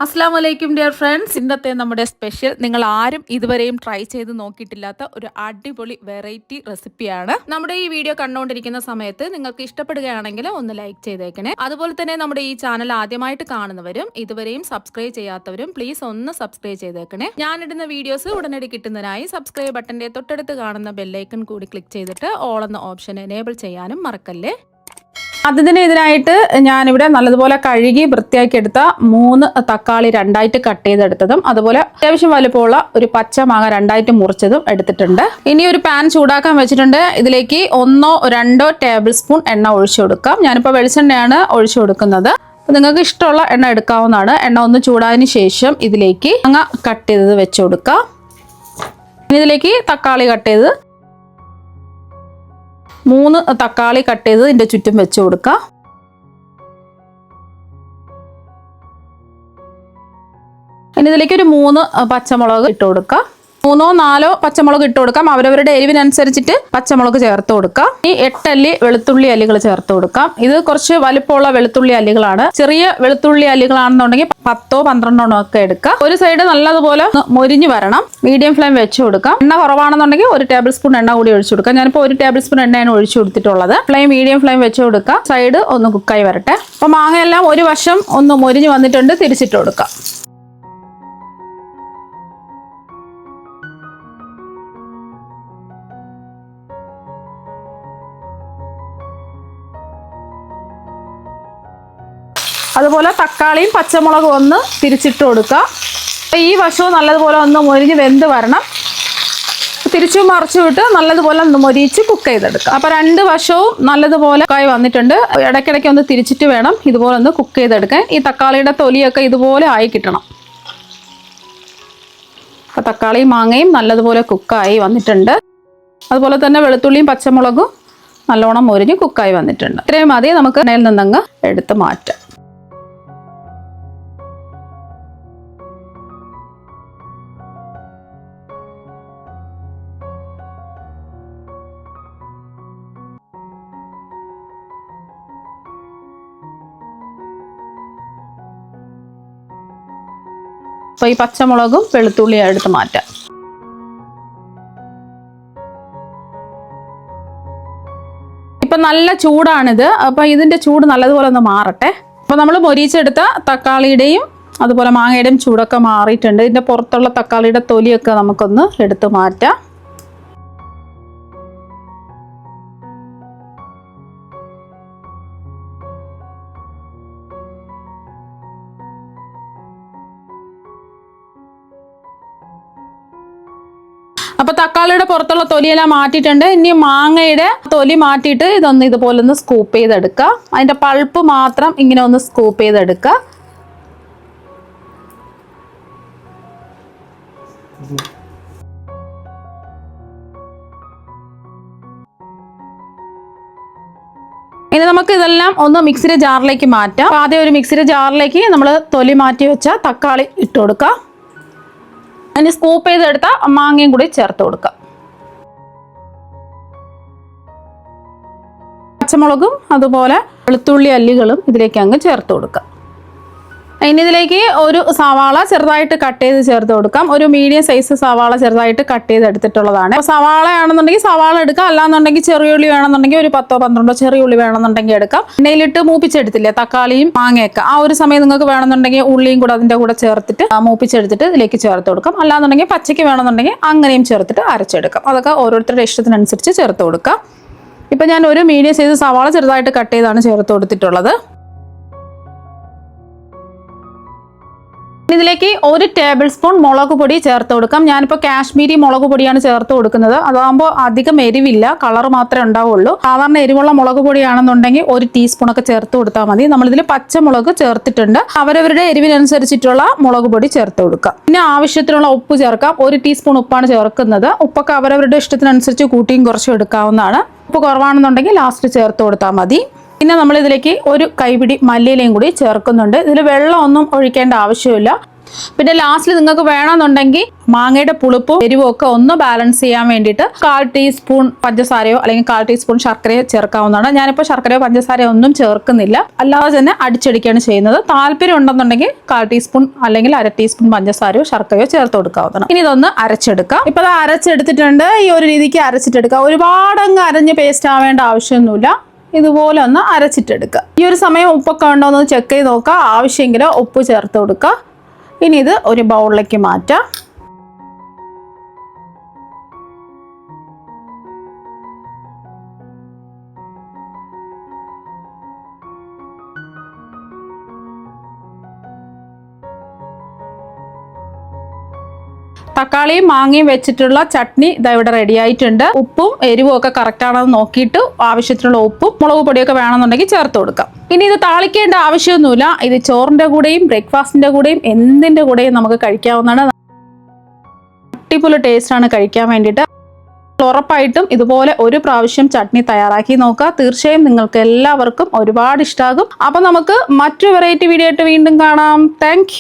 അസ്സലാമു അലൈക്കും dear friends. ഇന്നത്തെ നമ്മുടെ സ്പെഷ്യൽ നിങ്ങൾ ആരും ഇതുവരെയും ട്രൈ ചെയ്ത് നോക്കിയിട്ടില്ലാത്ത ഒരു അടിപൊളി വെറൈറ്റി റെസിപ്പിയാണ്. നമ്മുടെ ഈ വീഡിയോ കണ്ടുകൊണ്ടിരിക്കുന്ന സമയത്ത് നിങ്ങൾക്ക് ഇഷ്ടപ്പെടുകയാണെങ്കിൽ ഒന്ന് ലൈക്ക് ചെയ്തേക്കണേ. അതുപോലെ തന്നെ നമ്മുടെ ഈ ചാനൽ ആദ്യമായിട്ട് കാണുന്നവരും ഇതുവരെയും സബ്സ്ക്രൈബ് ചെയ്യാത്തവരും പ്ലീസ് ഒന്ന് സബ്സ്ക്രൈബ് ചെയ്തേക്കണേ. ഞാനിടുന്ന വീഡിയോസ് ഉടനടി കിട്ടുന്നതിനായി സബ്സ്ക്രൈബ് ബട്ടന്റെ തൊട്ടടുത്ത് കാണുന്ന ബെല്ലൈക്കൺ കൂടി ക്ലിക്ക് ചെയ്തിട്ട് ഓൾ എന്ന ഓപ്ഷൻ എനേബിൾ ചെയ്യാനും മറക്കല്ലേ. ഇതിനായിട്ട് ഞാനിവിടെ നല്ലതുപോലെ കഴുകി വൃത്തിയാക്കി എടുത്ത 3 തക്കാളി 2ആയിട്ട് കട്ട് ചെയ്തെടുത്തതും അതുപോലെ അത്യാവശ്യം വലുപ്പമുള്ള ഒരു പച്ചമാങ്ങ 2ആയിട്ട് മുറിച്ചതും എടുത്തിട്ടുണ്ട്. ഇനി ഒരു പാൻ ചൂടാക്കാൻ വെച്ചിട്ടുണ്ട്. ഇതിലേക്ക് 1-2 ടേബിൾ സ്പൂൺ എണ്ണ ഒഴിച്ചു കൊടുക്കാം. ഞാനിപ്പോൾ വെളിച്ചെണ്ണയാണ് ഒഴിച്ചു കൊടുക്കുന്നത്. നിങ്ങൾക്ക് ഇഷ്ടമുള്ള എണ്ണ എടുക്കാവുന്നതാണ്. എണ്ണ ഒന്ന് ചൂടായതിന് ശേഷം ഇതിലേക്ക് മാങ്ങ കട്ട് ചെയ്തത് വെച്ച് കൊടുക്കാം. ഇനി ഇതിലേക്ക് തക്കാളി കട്ട് ചെയ്ത് 3 തക്കാളി കട്ട് ചെയ്ത് ഇതിൻ്റെ ചുറ്റും വെച്ച് കൊടുക്കുക. ഇനി ഇതിലേക്ക് ഒരു 3 പച്ചമുളക് ഇട്ട് കൊടുക്കുക. 3-4 പച്ചമുളക് ഇട്ട് കൊടുക്കാം. അവരവരുടെ എരിവിനനുസരിച്ചിട്ട് പച്ചമുളക് ചേർത്ത് കൊടുക്കാം. ഈ 8 അല്ലി വെളുത്തുള്ളി അല്ലികൾ ചേർത്ത് കൊടുക്കാം. ഇത് കുറച്ച് വലിപ്പമുള്ള വെളുത്തുള്ളി അല്ലികളാണ്. ചെറിയ വെളുത്തുള്ളി അല്ലികളാണെന്നുണ്ടെങ്കിൽ 10-12 ഒക്കെ എടുക്കാം. ഒരു സൈഡ് നല്ലതുപോലെ മൊരിഞ്ഞു വരണം. മീഡിയം ഫ്ലെയിം വെച്ച് കൊടുക്കാം. എണ്ണ കുറവാണെന്നുണ്ടെങ്കിൽ 1 ടേബിൾ സ്പൂൺ എണ്ണ കൂടി ഒഴിച്ചു കൊടുക്കാം. ഞാനിപ്പോൾ 1 ടേബിൾ സ്പൂൺ എണ്ണയാണ് ഒഴിച്ചു കൊടുത്തിട്ടുള്ളത്. മീഡിയം ഫ്ലെയിം വെച്ച് കൊടുക്കാം. സൈഡ് ഒന്ന് കുക്കായി വരട്ടെ. അപ്പോൾ മാങ്ങയെല്ലാം ഒരു വശം ഒന്ന് മൊരിഞ്ഞു വന്നിട്ടുണ്ട്. തിരിച്ചിട്ട് കൊടുക്കാം. അതുപോലെ തക്കാളിയും പച്ചമുളകും ഒന്ന് തിരിച്ചിട്ട് കൊടുക്കുക. ഈ വശവും നല്ലതുപോലെ ഒന്ന് മൊരിഞ്ഞ് വെന്ത് വരണം. തിരിച്ചു മറിച്ചു വിട്ട് നല്ലതുപോലെ ഒന്ന് മൊരിച്ച് കുക്ക് ചെയ്തെടുക്കുക. അപ്പോൾ 2 വശവും നല്ലതുപോലെ കുക്കായി വന്നിട്ടുണ്ട്. ഇടയ്ക്കിടയ്ക്ക് ഒന്ന് തിരിച്ചിട്ട് വേണം ഇതുപോലെ ഒന്ന് കുക്ക് ചെയ്തെടുക്കാൻ. ഈ തക്കാളിയുടെ തൊലിയൊക്കെ ഇതുപോലെ ആയി കിട്ടണം. അപ്പോൾ തക്കാളിയും മാങ്ങയും നല്ലതുപോലെ കുക്കായി വന്നിട്ടുണ്ട്. അതുപോലെ തന്നെ വെളുത്തുള്ളിയും പച്ചമുളകും നല്ലോണം മൊരിഞ്ഞ് കുക്കായി വന്നിട്ടുണ്ട്. ഇത്രയും മതി. നമുക്ക് എണ്ണയിൽ നിന്നങ്ങ് എടുത്ത് മാറ്റാം. അപ്പോൾ ഈ പച്ചമുളകും വെളുത്തുള്ളിയും എടുത്ത് മാറ്റാം. ഇപ്പം നല്ല ചൂടാണിത്. അപ്പോൾ ഇതിൻ്റെ ചൂട് നല്ലതുപോലെ ഒന്ന് മാറട്ടെ. അപ്പോൾ നമ്മൾ മൊരിച്ചെടുത്ത തക്കാളിയുടെയും അതുപോലെ മാങ്ങയുടെയും ചൂടൊക്കെ മാറിയിട്ടുണ്ട്. ഇതിൻ്റെ പുറത്തുള്ള തക്കാളിയുടെ തൊലിയൊക്കെ നമുക്കൊന്ന് എടുത്ത് മാറ്റാം. അപ്പോൾ തക്കാളിയുടെ പുറത്തുള്ള തൊലിയെല്ലാം മാറ്റിയിട്ടുണ്ട്. ഇനി മാങ്ങയുടെ തൊലി മാറ്റിയിട്ട് ഇതൊന്ന് ഇതുപോലെ ഒന്ന് സ്കൂപ്പ് ചെയ്തെടുക്കുക. അതിൻ്റെ പൾപ്പ് മാത്രം ഇങ്ങനെ ഒന്ന് സ്കൂപ്പ് ചെയ്തെടുക്കുക. ഇനി നമുക്ക് ഇതെല്ലാം ഒന്ന് മിക്സിയുടെ ജാറിലേക്ക് മാറ്റാം. ആദ്യം ഒരു മിക്സിയുടെ ജാറിലേക്ക് നമ്മൾ തൊലി മാറ്റി വെച്ച തക്കാളി ഇട്ട് കൊടുക്കുക. അതിന് സ്കൂപ്പ് ചെയ്തെടുത്ത മാങ്ങയും കൂടി ചേർത്ത് കൊടുക്കാം. പച്ചമുളകും അതുപോലെ വെളുത്തുള്ളി അല്ലികളും ഇതിലേക്ക് അങ്ങ് ചേർത്ത് കൊടുക്കാം. ഇനി ഇതിലേക്ക് ഒരു സവാള ചെറുതായിട്ട് കട്ട് ചെയ്ത് ചേർത്ത് കൊടുക്കാം. ഒരു മീഡിയം സൈസ് സവാള ചെറുതായിട്ട് കട്ട് ചെയ്ത് എടുത്തിട്ടുള്ളതാണ്. സവാള ആണെന്നുണ്ടെങ്കിൽ സവാള എടുക്കാം. അല്ലാന്നുണ്ടെങ്കിൽ ചെറിയ ഉള്ളി വേണമെന്നുണ്ടെങ്കിൽ ഒരു 10-12 ചെറിയ ഉള്ളി വേണമെന്നുണ്ടെങ്കിൽ എടുക്കാം. എണ്ണയിലിട്ട് മൂപ്പിച്ചെടുത്തില്ലേ തക്കാളിയും മാങ്ങയൊക്കെ, ആ ഒരു സമയം നിങ്ങൾക്ക് വേണമെന്നുണ്ടെങ്കിൽ ഉള്ളിയും കൂടെ അതിൻ്റെ കൂടെ ചേർത്തിട്ട് മൂപ്പിച്ചെടുത്തിട്ട് ഇതിലേക്ക് ചേർത്ത് കൊടുക്കാം. അല്ലാന്നുണ്ടെങ്കിൽ പച്ചയ്ക്ക് വേണമെന്നുണ്ടെങ്കിൽ അങ്ങനെയും ചേർത്തിട്ട് അരച്ചെടുക്കാം. അതൊക്കെ ഓരോരുത്തരുടെ ഇഷ്ടത്തിനനുസരിച്ച് ചേർത്ത് കൊടുക്കാം. ഇപ്പം ഞാൻ ഒരു മീഡിയം സൈസ് സവാള ചെറുതായിട്ട് കട്ട് ചെയ്താണ് ചേർത്ത് കൊടുത്തിട്ടുള്ളത്. ഇതിലേക്ക് 1 ടേബിൾ സ്പൂൺ മുളക് പൊടി ചേർത്ത് കൊടുക്കാം. ഞാനിപ്പോൾ കാശ്മീരി മുളക് പൊടിയാണ് ചേർത്ത് കൊടുക്കുന്നത്. അതാകുമ്പോൾ അധികം എരിവില്ല, കളർ മാത്രമേ ഉണ്ടാവുള്ളൂ. സാധാരണ എരിവുള്ള മുളക് പൊടിയാണെന്നുണ്ടെങ്കിൽ 1 ടീസ്പൂണൊക്കെ ചേർത്ത് കൊടുത്താൽ മതി. നമ്മളിതിൽ പച്ചമുളക് ചേർത്തിട്ടുണ്ട്. അവരവരുടെ എരിവിനനുസരിച്ചിട്ടുള്ള മുളക് പൊടി ചേർത്ത് കൊടുക്കാം. പിന്നെ ആവശ്യത്തിനുള്ള ഉപ്പ് ചേർക്കാം. 1 ടീസ്പൂൺ ഉപ്പാണ് ചേർക്കുന്നത്. ഉപ്പൊക്കെ അവരവരുടെ ഇഷ്ടത്തിനനുസരിച്ച് കൂട്ടിയും കുറച്ചും എടുക്കാവുന്നതാണ്. ഉപ്പ് കുറവാണെന്നുണ്ടെങ്കിൽ ലാസ്റ്റ് ചേർത്ത് കൊടുത്താൽ മതി. പിന്നെ നമ്മൾ ഇതിലേക്ക് ഒരു കൈപിടി മല്ലിയിലയും കൂടി ചേർക്കുന്നുണ്ട്. ഇതിൽ വെള്ളം ഒന്നും ഒഴിക്കേണ്ട ആവശ്യമില്ല. പിന്നെ ലാസ്റ്റിൽ നിങ്ങൾക്ക് വേണമെന്നുണ്ടെങ്കിൽ മാങ്ങയുടെ പുളിപ്പും എരിവും ഒക്കെ ഒന്ന് ബാലൻസ് ചെയ്യാൻ വേണ്ടിയിട്ട് 1/4 ടീസ്പൂൺ പഞ്ചസാരയോ അല്ലെങ്കിൽ 1/4 ടീസ്പൂൺ ശർക്കരയോ ചേർക്കാവുന്നതാണ്. ഞാനിപ്പോൾ ശർക്കരയോ പഞ്ചസാരയോ ഒന്നും ചേർക്കുന്നില്ല, അല്ലാതെ തന്നെ അടിച്ചടിക്കുകയാണ് ചെയ്യുന്നത്. താല്പര്യം ഉണ്ടെന്നുണ്ടെങ്കിൽ 1/4 ടീസ്പൂൺ അല്ലെങ്കിൽ 1/2 ടീസ്പൂൺ പഞ്ചസാരയോ ശർക്കരയോ ചേർത്ത് കൊടുക്കാവുന്നതാണ്. ഇനി ഇതൊന്ന് അരച്ചെടുക്കാം. ഇപ്പോൾ അത് അരച്ചെടുത്തിട്ടുണ്ട്. ഈ ഒരു രീതിക്ക് അരച്ചിട്ടെടുക്കുക. ഒരുപാടങ്ങ് അരഞ്ഞ് പേസ്റ്റ് ആവേണ്ട ആവശ്യമൊന്നുമില്ല. ഇതുപോലെ ഒന്ന് അരച്ചിട്ടെടുക്കുക. ഈ ഒരു സമയം ഉപ്പൊക്കെ ഉണ്ടോ എന്ന് ചെക്ക് ചെയ്ത് നോക്കുക. ആവശ്യമെങ്കിൽ ഉപ്പ് ചേർത്ത് കൊടുക്കുക. ഇനി ഇത് ഒരു ബൗളിലേക്ക് മാറ്റാം. തക്കാളിയും മാങ്ങയും വെച്ചിട്ടുള്ള ചട്നി ഇതാ ഇവിടെ റെഡി ആയിട്ടുണ്ട്. ഉപ്പും എരിവും ഒക്കെ കറക്റ്റ് ആണെന്ന് നോക്കിയിട്ട് ആവശ്യത്തിനുള്ള ഉപ്പും മുളക് പൊടിയൊക്കെ വേണമെന്നുണ്ടെങ്കിൽ ചേർത്ത് കൊടുക്കാം. ഇനി ഇത് താളിക്കേണ്ട ആവശ്യമൊന്നുമില്ല. ഇത് ചോറിൻ്റെ കൂടെയും ബ്രേക്ക്ഫാസ്റ്റിൻ്റെ കൂടെയും എന്തിൻ്റെ കൂടെയും നമുക്ക് കഴിക്കാവുന്നതാണ്. അടിപൊളി ടേസ്റ്റാണ് കഴിക്കാൻ വേണ്ടിയിട്ട്. ഉറപ്പായിട്ടും ഇതുപോലെ ഒരു പ്രാവശ്യം ചട്നി തയ്യാറാക്കി നോക്കുക. തീർച്ചയായും നിങ്ങൾക്ക് എല്ലാവർക്കും ഒരുപാട് ഇഷ്ടമാകും. അപ്പം നമുക്ക് മറ്റു വെറൈറ്റി വീഡിയോ ആയിട്ട് വീണ്ടും കാണാം. താങ്ക്